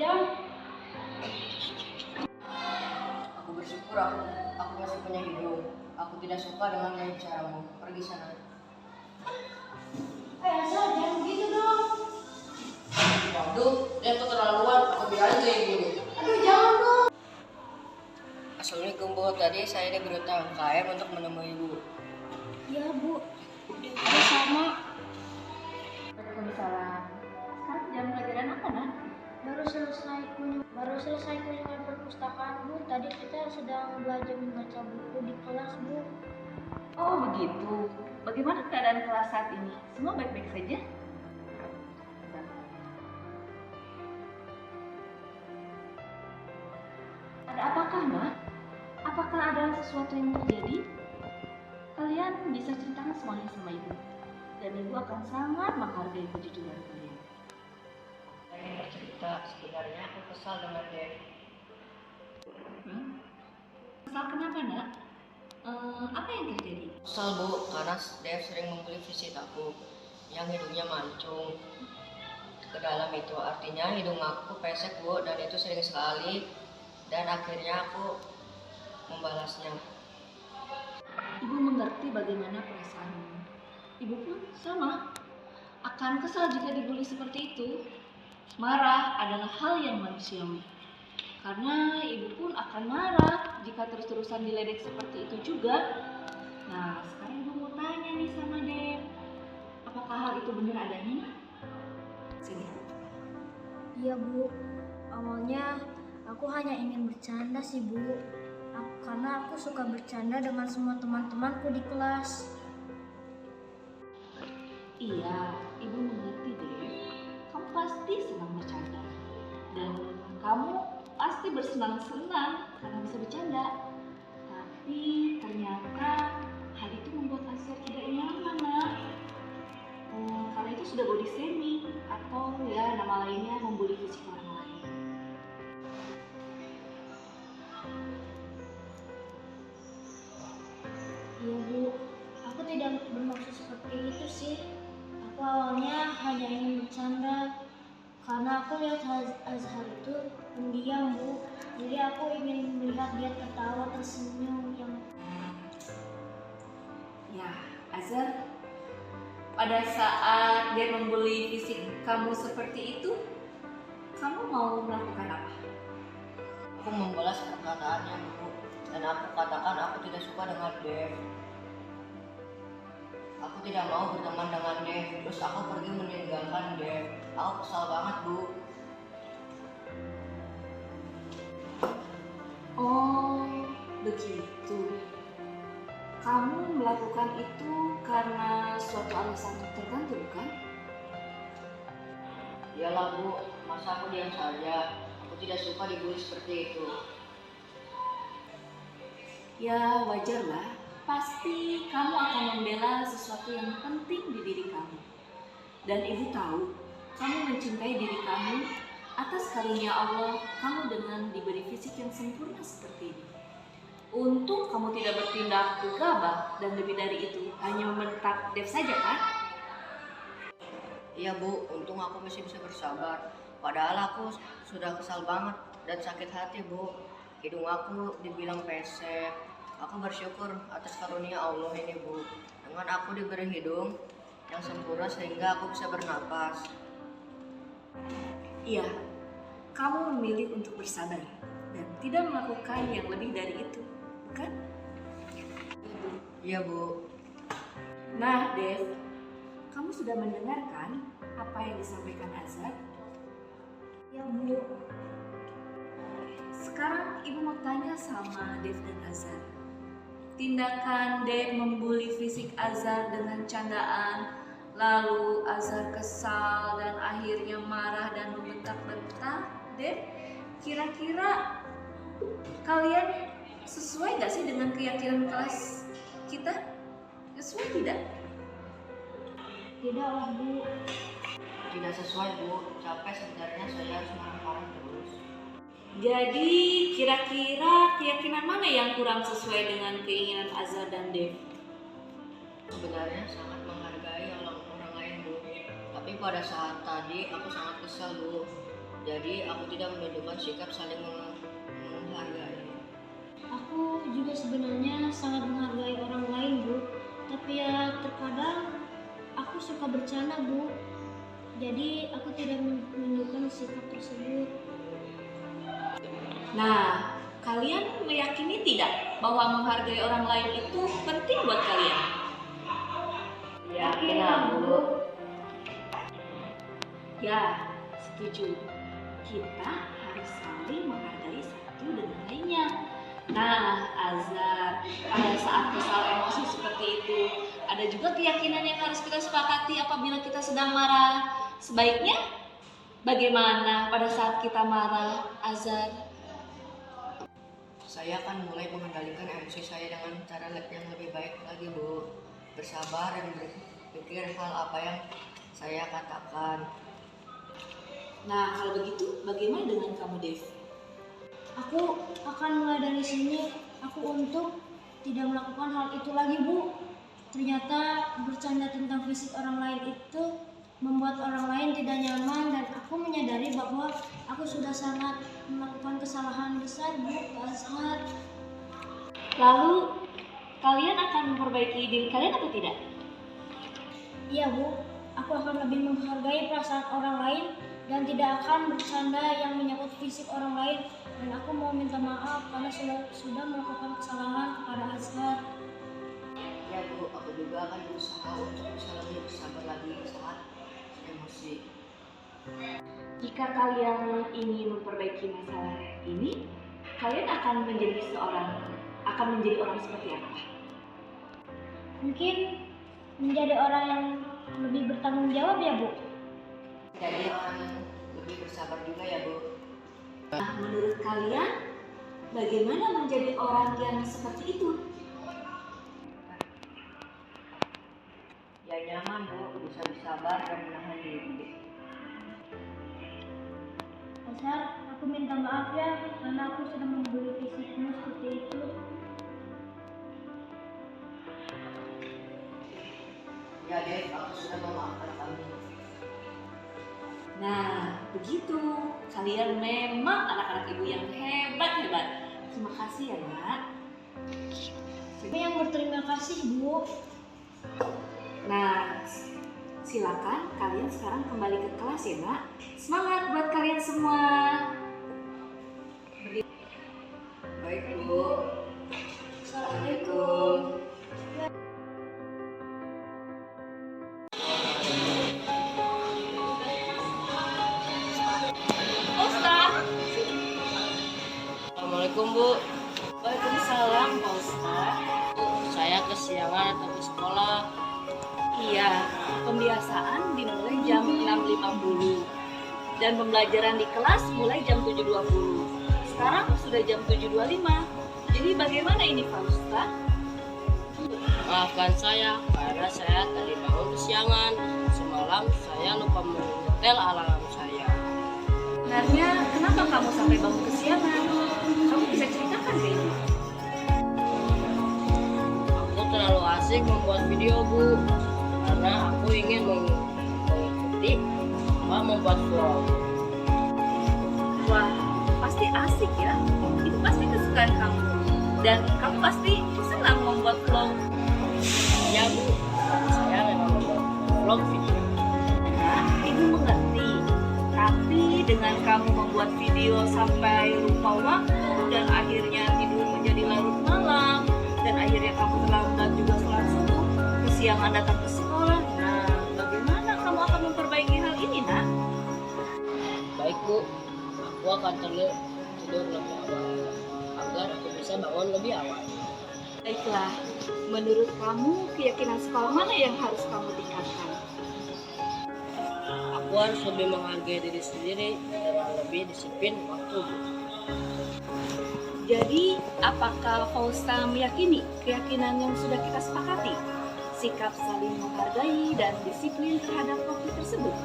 jam. Aku bersyukur aku masih punya hidung. Aku tidak suka dengan gaya bicaramu. Pergi sana. Azhar, jangan begitu dong. Waduh, dia tuh terlaluan. Aku bilang aja ibu. Aduh, jangan dong. Assalamualaikum Bu. Tadi saya diberitahu KM untuk menemui Ibu. Iya, Bu. Ada sama. Waalaikumsalam. Sekarang jam pelajaran apa, Nak? Baru selesai kunjungan perpustakaan, Bu. Tadi kita sedang belajar membaca buku di kelas, Bu. Oh, begitu. Bagaimana keadaan kelas saat ini? Semua baik-baik saja? Ada apakah, Nak? Apakah ada sesuatu yang terjadi? Kalian bisa ceritakan semuanya sama Ibu. Dan Ibu akan sangat menghargai kejujuran kalian. Saya ingin bercerita. Sebenarnya aku kesal dengan Dev. Kesal kenapa, Nak? Apa yang terjadi? Kesal Bu, karena Dev sering membuli visit aku yang hidungnya mancung ke dalam itu. Artinya hidung aku pesek Bu, dan itu sering sekali. Dan akhirnya aku membalasnya. Ibu mengerti bagaimana perasaanmu. Ibu pun sama. Akan kesal jika dibully seperti itu. Marah adalah hal yang manusiawi. Karena ibu pun akan marah jika terus-terusan diledek seperti itu juga. Nah, sekarang ibu mau tanya nih sama Dev. Apakah hal itu benar adanya? Sini. Iya, Bu. Awalnya aku hanya ingin bercanda sih, Bu. Karena aku suka bercanda dengan semua teman-temanku di kelas. Iya, ibu mengerti Dev. Kamu pasti senang bercanda. Dan kamu pasti bersenang-senang karena bisa bercanda. Tapi ternyata hal itu membuat Azhar tidak nyaman, Nak. Karena itu sudah body shaming atau ya nama lainnya membuli fisik orang lain. Iya, Bu. Aku tidak bermaksud seperti itu sih. Aku awalnya hanya ingin bercanda. Karena aku lihat Azhar itu pendiam, Bu. Jadi aku ingin melihat dia tertawa tersenyum yang... Ya, Azhar, pada saat dia membuli fisik kamu seperti itu, kamu mau melakukan apa? Aku membalas perkataannya Bu, dan aku katakan aku tidak suka dengan Dev. Aku tidak mau berteman dengan Dev, terus aku pergi meninggalkan Dev. Aku kesal banget Bu. Oh, begitu. Kamu melakukan itu karena suatu alasan tertentu, kan? Iyalah Bu, masa aku diam saja. Aku tidak suka dibully seperti itu. Ya, wajarlah. Pasti kamu akan membela sesuatu yang penting di diri kamu. Dan ibu tahu, kamu mencintai diri kamu atas karunia Allah kamu dengan diberi fisik yang sempurna seperti ini. Untung kamu tidak bertindak gegabah dan lebih dari itu hanya membentak Dev saja, kan? Iya Bu, untung aku masih bisa bersabar. Padahal aku sudah kesal banget dan sakit hati Bu. Hidung aku dibilang pesek. Aku bersyukur atas karunia Allah ini Bu. Dengan aku diberi hidung yang sempurna sehingga aku bisa bernapas. Iya, kamu memilih untuk bersabar dan tidak melakukan yang lebih dari itu, bukan? Iya Bu. Nah, Dev, kamu sudah mendengarkan apa yang disampaikan Azhar? Ya, Bu. Sekarang ibu mau tanya sama Dev dan Azhar. Tindakan Dev membuli fisik Azhar dengan candaan, lalu Azhar kesal dan akhirnya marah dan membentak-bentak. Dev, kira-kira kalian sesuai gak sih dengan keyakinan kelas kita? Sesuai tidak? Tidaklah, Bu. Tidak sesuai Bu. Capek sebenarnya saya harus marah-marah terus. Jadi kira-kira keyakinan mana yang kurang sesuai dengan keinginan Azhar dan Dev? Sebenarnya sangat menghargai orang lain Bu. Tapi pada saat tadi aku sangat kesal Bu. Jadi aku tidak menunjukkan sikap saling menghargai. Aku juga sebenarnya sangat menghargai orang lain, Bu. Tapi ya terkadang aku suka bercanda, Bu. Jadi aku tidak menunjukkan sikap tersebut. Nah, kalian meyakini tidak bahwa menghargai orang lain itu penting buat kalian? Yakin lah, Bu. Ya, setuju. Kita harus saling menghargai satu dengan lainnya. Nah, Azhar, pada saat kesal emosi seperti itu, ada juga keyakinan yang harus kita sepakati apabila kita sedang marah. Sebaiknya, bagaimana pada saat kita marah, Azhar? Saya akan mulai mengendalikan emosi saya dengan cara yang lebih baik lagi, Bu. Bersabar dan berpikir hal apa yang saya katakan. Nah, kalau begitu, bagaimana dengan kamu, Dev? Aku akan mulai dari sini. Aku untuk tidak melakukan hal itu lagi, Bu. Ternyata bercanda tentang fisik orang lain itu membuat orang lain tidak nyaman, dan aku menyadari bahwa aku sudah sangat melakukan kesalahan besar, Bu, Azhar. Lalu, kalian akan memperbaiki diri kalian atau tidak? Iya, Bu. Aku akan lebih menghargai perasaan orang lain dan tidak akan bercanda yang menyangkut fisik orang lain. Dan aku mau minta maaf karena sudah melakukan kesalahan kepada Azhar. Ya, Bu, aku juga akan berusaha untuk bisa lebih bersabar lagi saat emosi. Jika kalian ingin memperbaiki masalah ini, kalian akan menjadi orang seperti apa? Mungkin menjadi orang yang lebih bertanggung jawab, ya, Bu. Jadi orang yang lebih bersabar juga ya, Bu. Nah, menurut kalian, bagaimana menjadi orang yang seperti itu? Ya nyaman, Bu, bisa bersabar dan menahan diri. Azhar, aku minta maaf ya karena aku sudah membuli fisikmu seperti itu. Ya, Dev, aku sudah memaafkan kamu. Nah, begitu. Kalian memang anak-anak ibu yang hebat-hebat. Terima kasih ya, Nak. Aku yang berterima kasih, Bu. Nah, silakan kalian sekarang kembali ke kelas ya, Nak. Semangat buat kalian semua. Baik, Bu. Assalamualaikum. Ustaz. Assalamualaikum, Bu. Waalaikumsalam, Pak Ustaz. Saya kesiangan atau ke sekolah. Iya, pembiasaan dimulai jam 6.50 dan pembelajaran di kelas mulai jam 7.20. Sekarang sudah jam 7.25. Jadi bagaimana ini, Pak Ustaz? Maafkan saya karena saya tadi bangun kesiangan. Semalam saya lupa menyetel alarm saya. Sebenarnya kenapa kamu sampai bangun kesiangan? Kamu bisa ceritakan ke ini? Aku terlalu asik membuat video, Bu, karena aku ingin mengikuti membuat vlog. Wah, pasti asik ya. Itu pasti kesukaan kamu. Dan kamu pasti senang membuat vlog. Ya, Bu, saya memang membuat vlog video. Nah, ibu mengerti. Tapi dengan kamu membuat video sampai lupa waktu dan akhirnya tidur menjadi larut malam dan akhirnya kamu terlambat juga sholat subuh, kesiangan datang ke sekolah. Nah, bagaimana kamu akan memperbaiki hal ini, Nak? Baik, Bu, aku akan tidur lebih awal agar aku bisa bangun lebih awal. Baiklah, menurut kamu keyakinan sekolah mana yang harus kamu tingkatkan? Aku harus lebih menghargai diri sendiri dan lebih disiplin waktu, Bu. Jadi, apakah Fausta meyakini keyakinan yang sudah kita sepakati? Sikap saling menghargai dan disiplin terhadap waktu tersebut.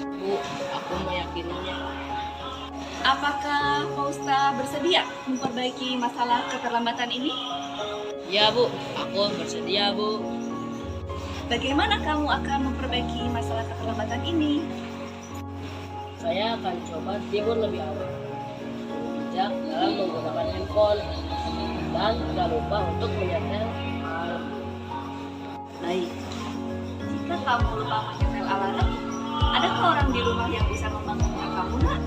Bu, aku meyakininya. Apakah Fausta bersedia memperbaiki masalah keterlambatan ini? Ya, Bu, aku bersedia, Bu. Bagaimana kamu akan memperbaiki masalah keterlambatan ini? Saya akan coba tidur lebih awal, bijak dalam menggunakan handphone, dan tidak lupa untuk menyetel alarm. Baik, jika kamu lupa menyetel alarm, adakah orang di rumah yang bisa membangunkan kamu, nak?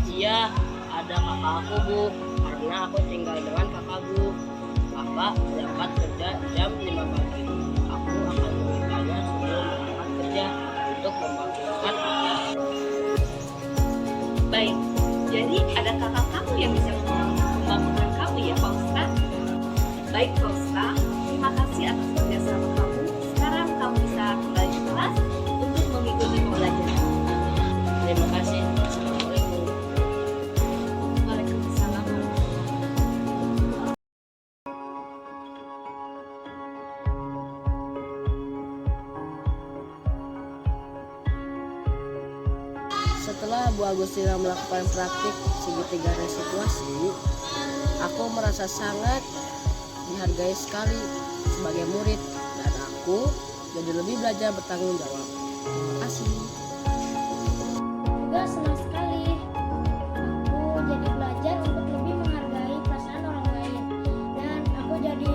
Iya, ada kakak aku Bu, karena aku tinggal dengan kakakku. Kakak berangkat kerja jam 5 pagi. Aku akan memintanya sebelum berangkat kerja untuk membangunkan kakak. Baik, jadi ada kakak kamu yang bisa membangunkan kamu ya, Pak Ustaz? Baik, Pak Ustaz, terima kasih atas kerjasama kamu. Sekarang kamu bisa kembali ke kelas untuk mengikuti pembelajaran. Terima kasih. Assalamualaikum. Waalaikumsalam. Setelah Bu Agustina melakukan praktik segitiga resituasi, aku merasa sangat dihargai sekali sebagai murid dan aku jadi lebih belajar bertanggung jawab. Terima kasih. Juga senang sekali. Aku jadi belajar untuk lebih menghargai perasaan orang lain. Dan aku jadi